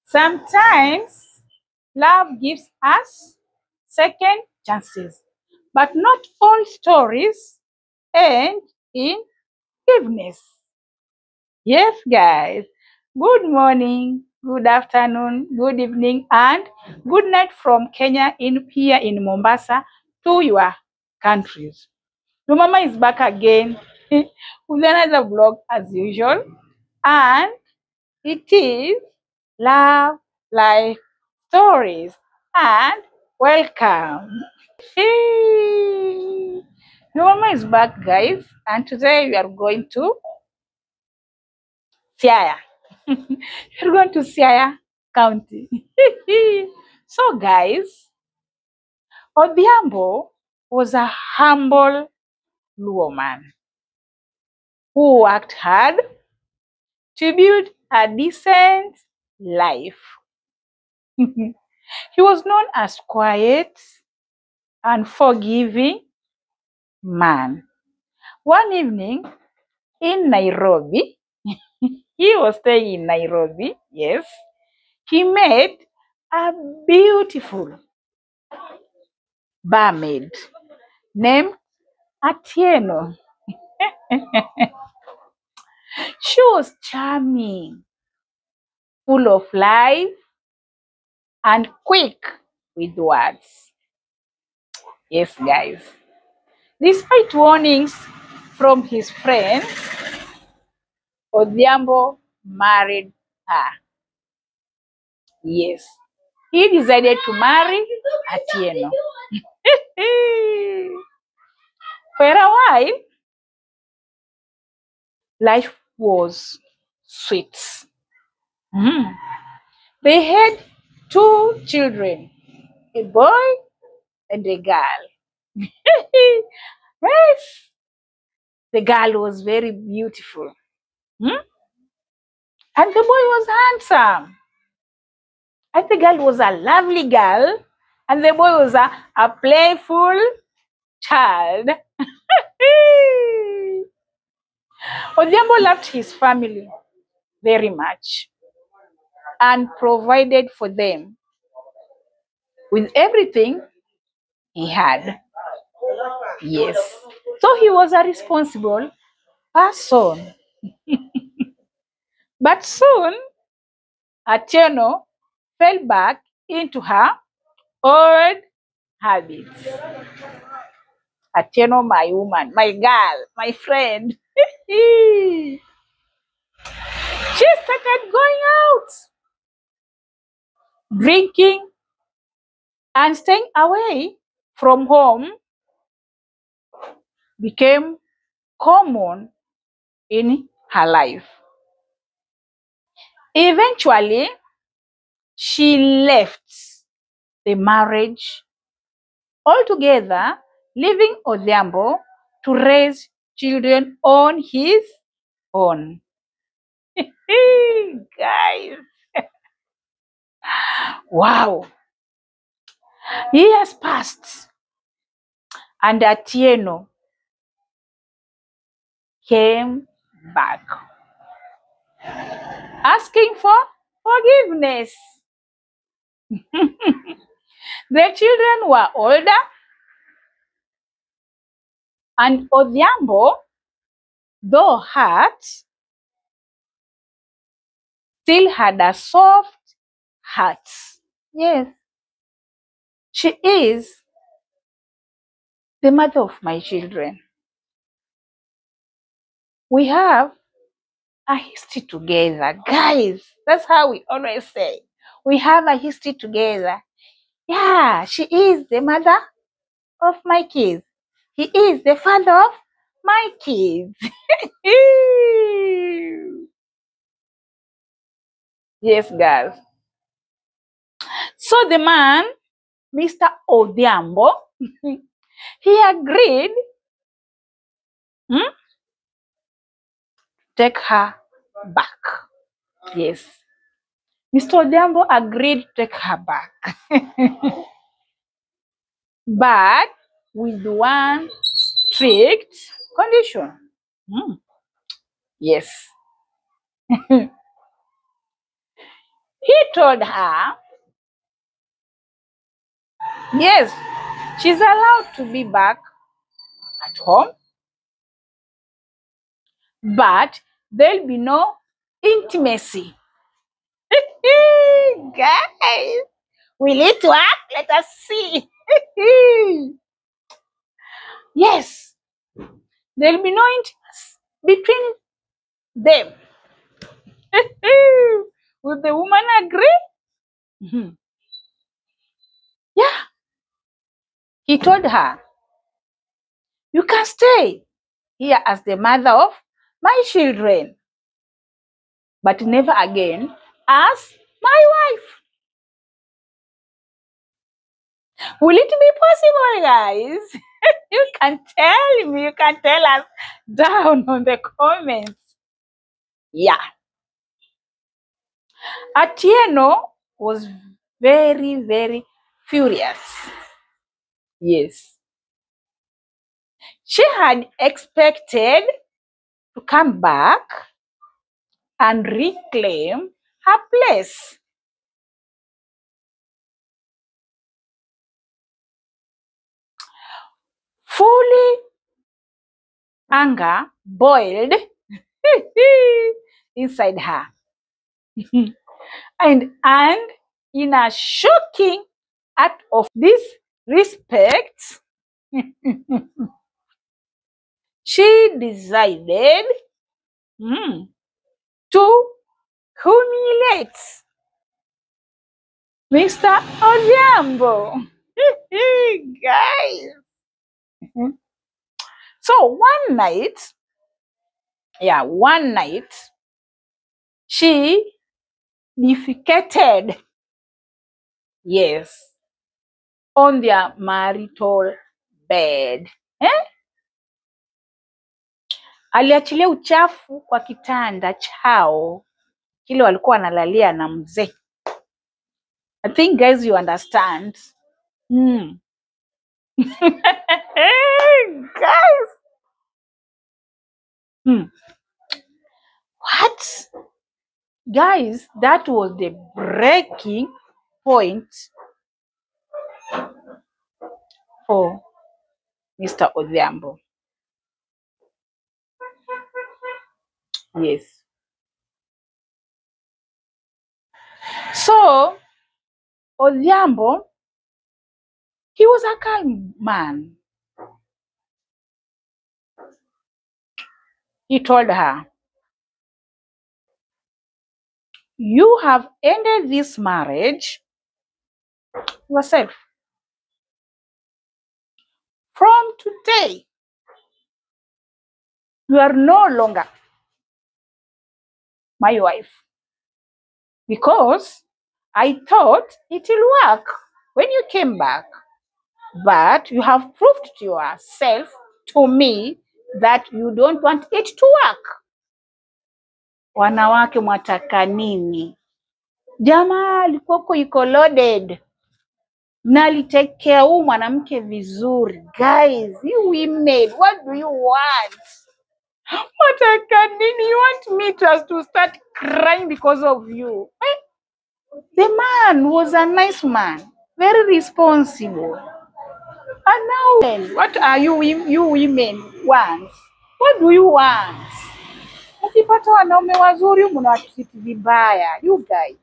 Sometimes love gives us second chances, but not all stories end in forgiveness. Yes, guys. Good morning, good afternoon, good evening, and good night from Kenya here in Mombasa to your countries. Your mama is back again with another vlog as usual, and it is Love Life Stories. And welcome. Your mama is back, guys, and today we are going to Siaya. We're going to Siaya County. So, guys, Odhiambo was a humble Luo man who worked hard to build a decent life. He was known as quiet and forgiving man. One evening in Nairobi, he was staying in Nairobi, yes, he met a beautiful barmaid named Atieno. She was charming, full of life, and quick with words. Yes, guys. Despite warnings from his friends, Odhiambo married her. Yes, he decided to marry Atieno. For a while, life was sweet. They had 2 children, a boy and a girl. Yes, the girl was very beautiful. And the boy was handsome. And the girl was a lovely girl. And the boy was a playful child. Odhiambo loved his family very much and provided for them with everything he had. Yes. So he was a responsible person. But soon, Atieno fell back into her old habits. Atieno, my woman, my girl, my friend. She started going out, drinking, and staying away from home became common in her life. Eventually, she left the marriage altogether, leaving Odhiambo to raise children on his own. Guys, wow. Years passed and Atieno came back asking for forgiveness. The children were older and Odhiambo, though hurt, still had a soft heart. Yes, she is the mother of my children. We have a history together, guys. That's how we always say. We have a history together. Yeah, she is the mother of my kids. He is the father of my kids. Yes, guys. So the man, Mr. Odhiambo, he agreed take her back. Yes. Mr. Odhiambo agreed to take her back. But with one strict condition. Yes. He told her, yes, she's allowed to be back at home, but there'll be no intimacy. Guys, will it work? Let us see. Yes, there'll be no intimacy between them. Will the woman agree? Yeah. He told her, you can stay here as the mother of my children, but never again as my wife. Will it be possible, guys? You can tell me, you can tell us down on the comments. Yeah. Atieno was very, very furious. Yes. She had expected to come back and reclaim her place. Fully anger boiled inside her. and in a shocking act of disrespect, she decided to humiliate Mr. Odhiambo. Guys. So one night, she defecated, yes, on their marital bed. Aliachilia uchafu kwa kitanda chao kile walikuwa wanalalia na mzee. I think guys you understand. Guys. What? Guys, that was the breaking point for Mr. Odhiambo. Yes. So, Odhiambo, he was a calm man. He told her, you have ended this marriage yourself. From today, you are no longer my wife. Because I thought it will work when you came back. But you have proved to yourself, to me, that you don't want it to work. Wanawake mwataka nini? Jamaa alikuwa iko loaded. Na alitekea huyu mwanamke vizuri. Guys, you women, what do you want? Mwataka nini? You want me to start crying because of you? The man was a nice man, very responsible. And now, what are you women want? What do you want? Ukipata wanaume wazuri mnawatreat vibaya, you guys.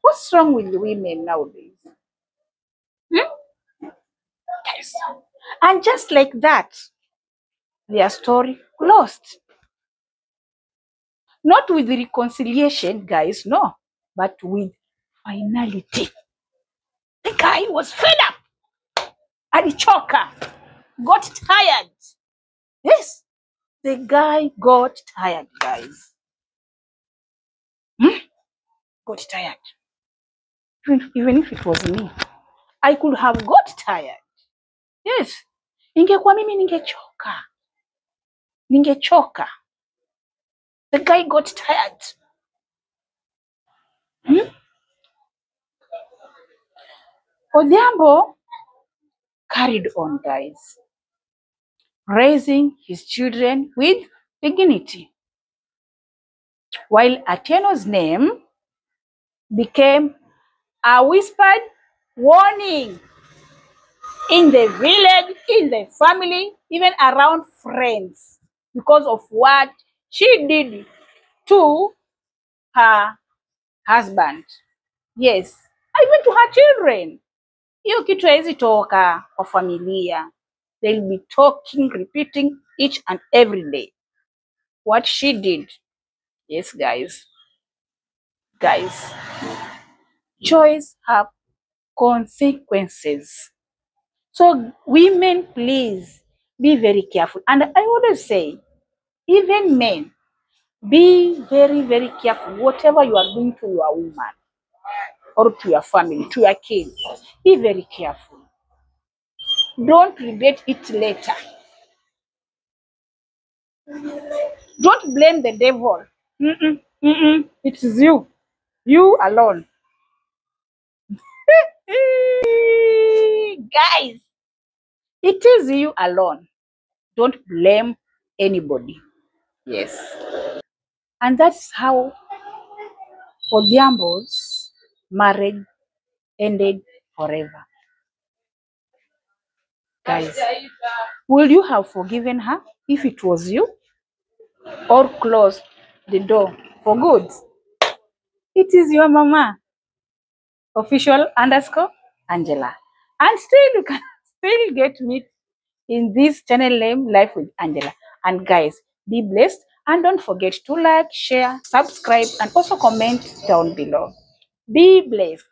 What's wrong with the women nowadays? Yes. And just like that, their story closed. Not with the reconciliation, guys, no, but with finality. The guy was fed up. Alichoka. Got tired. Yes, the guy got tired, guys. Got tired. Even if it was me, I could have got tired. Yes. Ingekuwa mimi ningechoka. The guy got tired. Odhiambo carried on, guys, raising his children with dignity, while Atieno's name became a whispered warning in the village, in the family, even around friends, because of what she did to her husband. Yes, even to her children. Hiyo kitu haiwezi toka kwa familia. They'll be talking, repeating each and every day what she did. Yes, guys. Guys, choice have consequences. So women, please be very careful. And I always say, even men, be very, very careful. Whatever you are doing to your woman or to your family, to your kids, be very careful. Don't regret it later. Don't blame the devil. It is you. You alone. Guys, it is you alone. Don't blame anybody. Yes. And that's how Odhiambo's marriage ended forever. Guys, will you have forgiven her if it was you? Or closed the door for good? It is your mama, official_Angela. And still you can still get me in this channel name, Life with Angela. And guys, be blessed and don't forget to like, share, subscribe, and also comment down below. Be blessed.